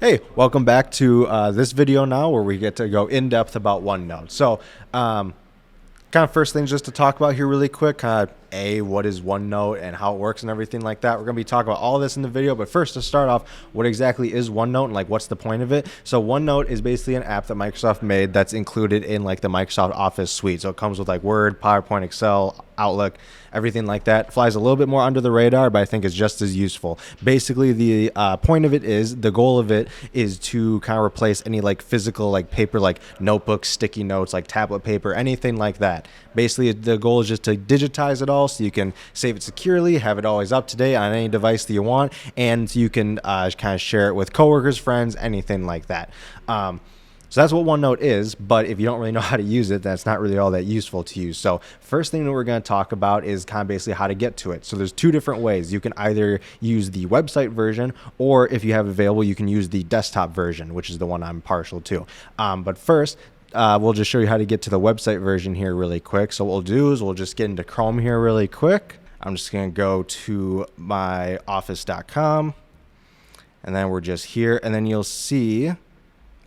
Hey, welcome back to this video now where we get to go in depth about OneNote. So, kind of first things just to talk about here really quick, what is OneNote and how it works and everything like that. We're going to be talking about all this in the video, but first to start off, what exactly is OneNote and like what's the point of it? So OneNote is basically an app that Microsoft made that's included in like the Microsoft Office suite. So it comes with like Word, PowerPoint, Excel, Outlook, everything like that. Flies a little bit more under the radar, but I think it's just as useful. Basically, the point of it is, the goal of it is to kind of replace any like physical like paper, like notebooks, sticky notes, like tablet paper, anything like that. Basically, the goal is just to digitize it all so you can save it securely, have it always up to date on any device that you want, and you can kind of share it with coworkers, friends, anything like that. So that's what OneNote is, but if you don't really know how to use it, that's not really all that useful to you. So first thing that we're going to talk about is kind of basically how to get to it. So there's two different ways. You can either use the website version, or if you have available, you can use the desktop version, which is the one I'm partial to. But first, we'll just show you how to get to the website version here really quick. So what we'll do is we'll just get into Chrome here really quick. I'm just going to go to myoffice.com, and then we're just here, and then you'll see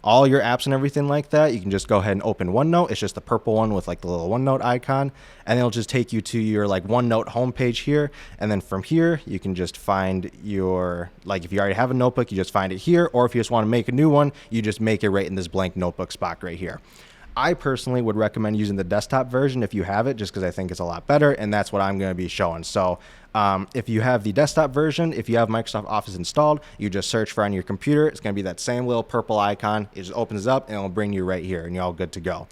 all your apps and everything like that. You can just go ahead and open OneNote. It's just the purple one with like the little OneNote icon, and it'll just take you to your like OneNote homepage here. And then from here, you can just find your, like if you already have a notebook, you just find it here. Or if you just want to make a new one, you just make it right in this blank notebook spot right here. I personally would recommend using the desktop version if you have it, just because I think it's a lot better, and that's what I'm going to be showing. So if you have the desktop version, if you have Microsoft Office installed, you just search for on your computer. It's going to be that same little purple icon. It just opens up and it'll bring you right here, and you're all good to go.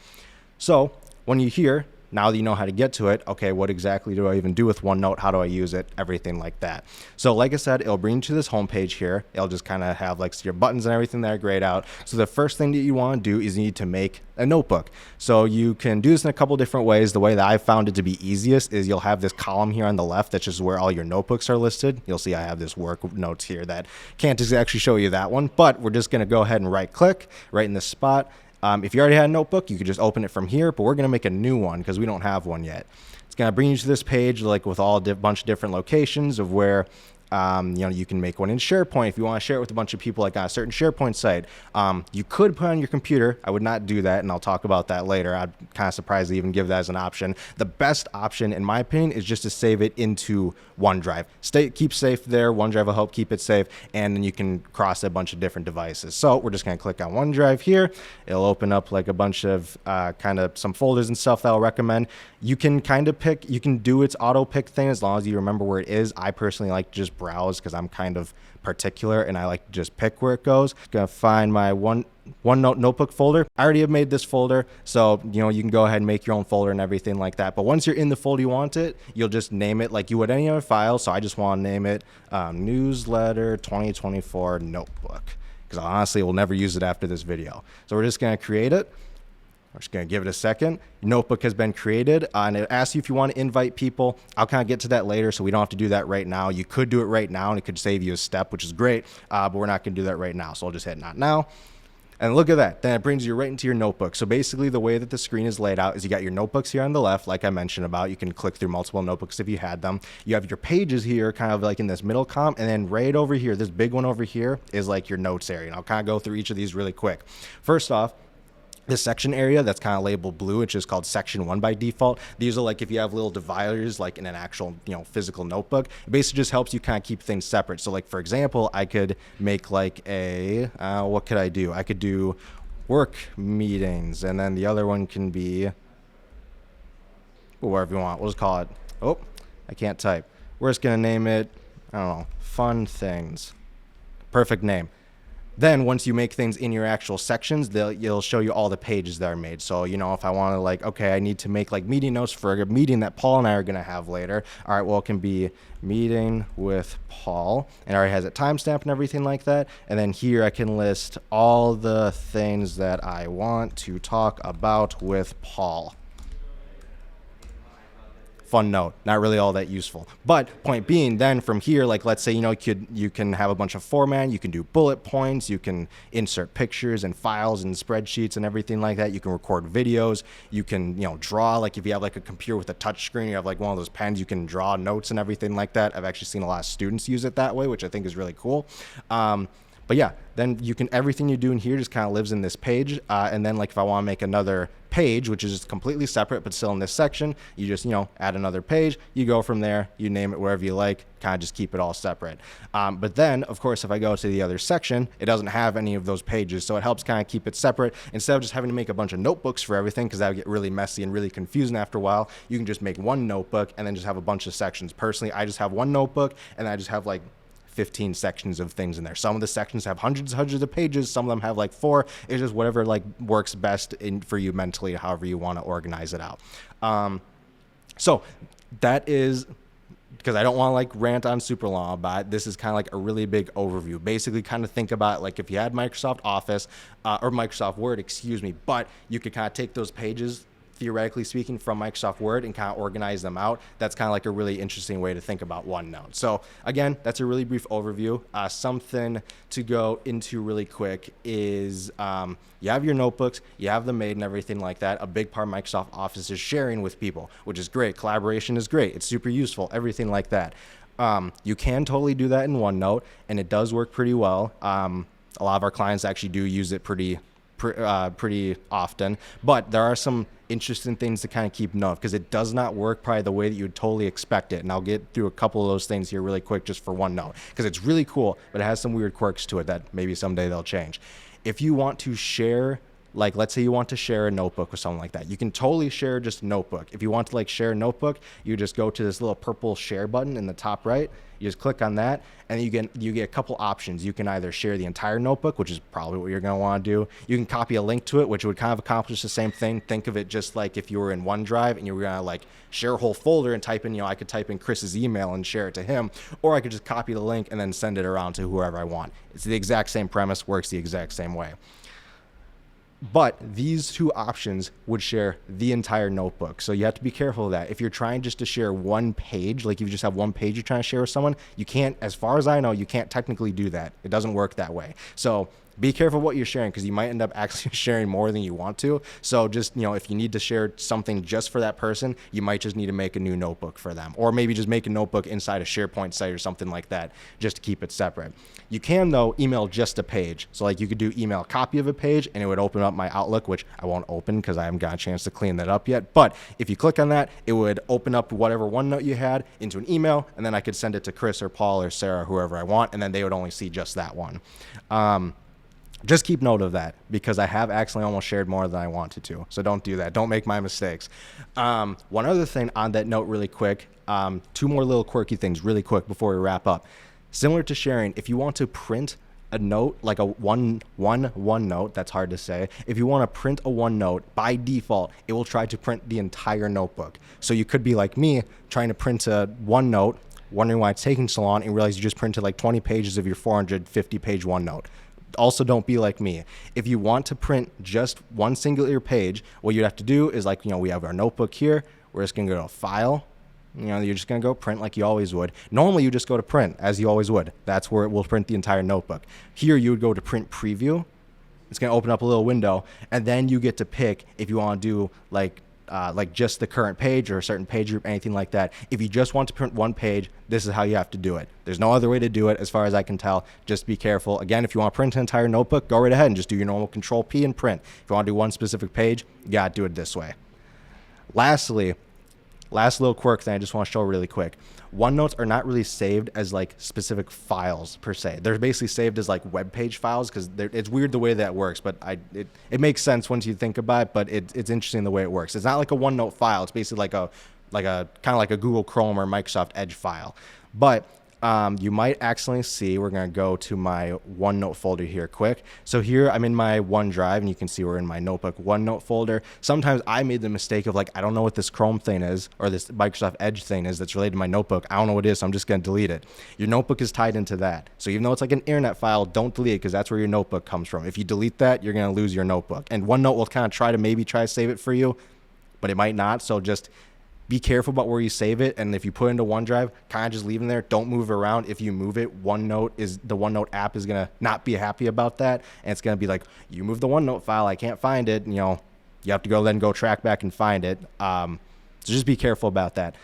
So when you're here, now that you know how to get to it, okay, what exactly do I even do with OneNote? How do I use it? Everything like that. So like I said, it'll bring you to this homepage here. It'll just kind of have like your buttons and everything that are grayed out. So the first thing that you want to do is you need to make a notebook. So you can do this in a couple different ways. The way that I found it to be easiest is you'll have this column here on the left that's just where all your notebooks are listed. You'll see I have this work notes here that can't actually show you that one, but we're just going to go ahead and right click right in this spot. If you already had a notebook, you could just open it from here, but we're going to make a new one because we don't have one yet. It's going to bring you to this page like with all a bunch of different locations of where you can make one in SharePoint if you want to share it with a bunch of people like on a certain SharePoint site. You could put it on your computer. I would not do that, and I'll talk about that later. I'm kind of surprised they even give that as an option. The best option, in my opinion, is just to save it into OneDrive. Keep safe there. OneDrive will help keep it safe, and then you can cross a bunch of different devices. So we're just going to click on OneDrive here. It'll open up like a bunch of kind of some folders and stuff that I'll recommend. You can kind of pick, you can do its auto pick thing as long as you remember where it is. I personally like to just browse because I'm kind of particular and I like to just pick where it goes. Gonna find my OneNote notebook folder. I already have made this folder, so you can go ahead and make your own folder and everything like that. But once you're in the folder you want it, you'll just name it like you would any other file. So I just want to name it Newsletter 2024 Notebook, because I honestly will never use it after this video. So we're just gonna create it. We're just going to give it a second. Your notebook has been created, and it asks you if you want to invite people. I'll kind of get to that later, so we don't have to do that right now. You could do it right now, and it could save you a step, which is great, but we're not going to do that right now. So I'll just hit Not Now. And look at that. Then it brings you right into your notebook. So basically the way that the screen is laid out is you got your notebooks here on the left, like I mentioned about. You can click through multiple notebooks if you had them. You have your pages here kind of like in this middle column. And then right over here, this big one over here is like your notes area. And I'll kind of go through each of these really quick. First off, this section area that's kind of labeled blue, it's just called section 1 by default. These are like if you have little dividers like in an actual physical notebook. It basically just helps you kind of keep things separate. So like for example, I could make like a what could I do? I could do work meetings, and then the other one can be whatever you want. We'll just call it, oh, I can't type. We're just gonna name it, I don't know, fun things. Perfect name. Then once you make things in your actual sections, it'll show you all the pages that are made. So, if I want to like, okay, I need to make like meeting notes for a meeting that Paul and I are going to have later. All right, well, it can be meeting with Paul, and it already has a timestamp and everything like that. And then here I can list all the things that I want to talk about with Paul. Fun note, not really all that useful. But point being, then from here, like let's say you can have a bunch of formatting, you can do bullet points, you can insert pictures and files and spreadsheets and everything like that. You can record videos, you can draw, like if you have like a computer with a touch screen, you have like one of those pens, you can draw notes and everything like that. I've actually seen a lot of students use it that way, which I think is really cool. But yeah, then you can, everything you do in here just kind of lives in this page. And then like if I want to make another page, which is just completely separate, but still in this section, you just, add another page, you go from there, you name it wherever you like, kind of just keep it all separate. But then of course, if I go to the other section, it doesn't have any of those pages. So it helps kind of keep it separate instead of just having to make a bunch of notebooks for everything, because that would get really messy and really confusing after a while. You can just make one notebook and then just have a bunch of sections. Personally, I just have one notebook and I just have like 15 sections of things in there. Some of the sections have hundreds of pages. Some of them have like 4. It's just whatever like works best for you mentally, however you want to organize it out. So that is, because I don't want to like rant on super long about it, this is kind of like a really big overview. Basically kind of think about like if you had Microsoft Office or Microsoft Word, but you could kind of take those pages, theoretically speaking, from Microsoft Word and kind of organize them out. That's kind of like a really interesting way to think about OneNote. So again, that's a really brief overview. Something to go into really quick is you have your notebooks, you have them made and everything like that. A big part of Microsoft Office is sharing with people, which is great. Collaboration is great. It's super useful, everything like that. You can totally do that in OneNote, and it does work pretty well. A lot of our clients actually do use it pretty often, but there are some interesting things to kind of keep note of, because it does not work probably the way that you would totally expect it. And I'll get through a couple of those things here really quick just for OneNote, because it's really cool, but it has some weird quirks to it that maybe someday they'll change. If you want to share, like let's say you want to share a notebook or something like that, you can totally share just a notebook. If you want to like share a notebook, you just go to this little purple share button in the top right. You just click on that, and you get a couple options. You can either share the entire notebook, which is probably what you're going to want to do. You can copy a link to it, which would kind of accomplish the same thing. Think of it just like if you were in OneDrive and you were going to like share a whole folder and type in, I could type in Chris's email and share it to him, or I could just copy the link and then send it around to whoever I want. It's the exact same premise, works the exact same way. But these two options would share the entire notebook. So you have to be careful of that. If you're trying just to share one page, like if you just have one page you're trying to share with someone, you can't, as far as I know, you can't technically do that. It doesn't work that way. So be careful what you're sharing, because you might end up actually sharing more than you want to. So just, if you need to share something just for that person, you might just need to make a new notebook for them, or maybe just make a notebook inside a SharePoint site or something like that, just to keep it separate. You can, though, email just a page. So like you could do email a copy of a page, and it would open up my Outlook, which I won't open because I haven't got a chance to clean that up yet. But if you click on that, it would open up whatever OneNote you had into an email, and then I could send it to Chris or Paul or Sarah, whoever I want, and then they would only see just that one. Just keep note of that, because I have accidentally almost shared more than I wanted to. So don't do that. Don't make my mistakes. One other thing on that note really quick, 2 more little quirky things really quick before we wrap up. Similar to sharing, if you want to print a note, like a OneNote, that's hard to say. If you want to print a OneNote, by default, it will try to print the entire notebook. So you could be like me, trying to print a OneNote, wondering why it's taking so long, and realize you just printed like 20 pages of your 450-page OneNote. Also, don't be like me. If you want to print just one singular page, what you have to do is like, we have our notebook here. We're just going to go to File. You're just going to go print like you always would. Normally, you just go to print as you always would. That's where it will print the entire notebook. Here, you would go to print preview. It's going to open up a little window, and then you get to pick if you want to do like just the current page or a certain page group, anything like that. If you just want to print one page, this is how you have to do it. There's no other way to do it as far as I can tell. Just be careful. Again, if you want to print an entire notebook, go right ahead and just do your normal Control P and print. If you want to do one specific page, you got to do it this way. Lastly, last little quirk that I just want to show really quick. OneNotes are not really saved as like specific files per se. They're basically saved as like web page files, because it's weird the way that works, but it makes sense once you think about it, but it's interesting the way it works. It's not like a OneNote file. It's basically like a kind of like a Google Chrome or Microsoft Edge file. But you might accidentally see, we're going to go to my OneNote folder here quick. So here I'm in my OneDrive, and you can see we're in my notebook OneNote folder. Sometimes I made the mistake of like, I don't know what this Chrome thing is, or this Microsoft Edge thing is that's related to my notebook. I don't know what it is, so I'm just going to delete it. Your notebook is tied into that. So even though it's like an internet file, don't delete it, because that's where your notebook comes from. If you delete that, you're going to lose your notebook. And OneNote will kind of try to save it for you, but it might not. So just be careful about where you save it, and if you put it into OneDrive, kind of just leave it there. Don't move it around. If you move it, the OneNote app is gonna not be happy about that, and it's gonna be like, you moved the OneNote file, I can't find it. You have to go track back and find it. So just be careful about that.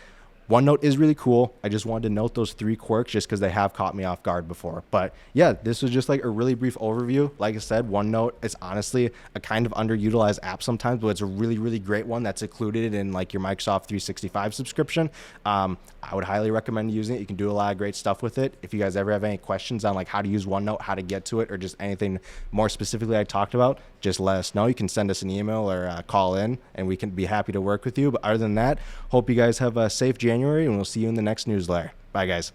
OneNote is really cool. I just wanted to note those 3 quirks just because they have caught me off guard before. But yeah, this was just like a really brief overview. Like I said, OneNote is honestly a kind of underutilized app sometimes, but it's a really, really great one that's included in like your Microsoft 365 subscription. I would highly recommend using it. You can do a lot of great stuff with it. If you guys ever have any questions on like how to use OneNote, how to get to it, or just anything more specifically I talked about, just let us know. You can send us an email or call in, and we can be happy to work with you. But other than that, hope you guys have a safe January, and we'll see you in the next newsletter. Bye, guys.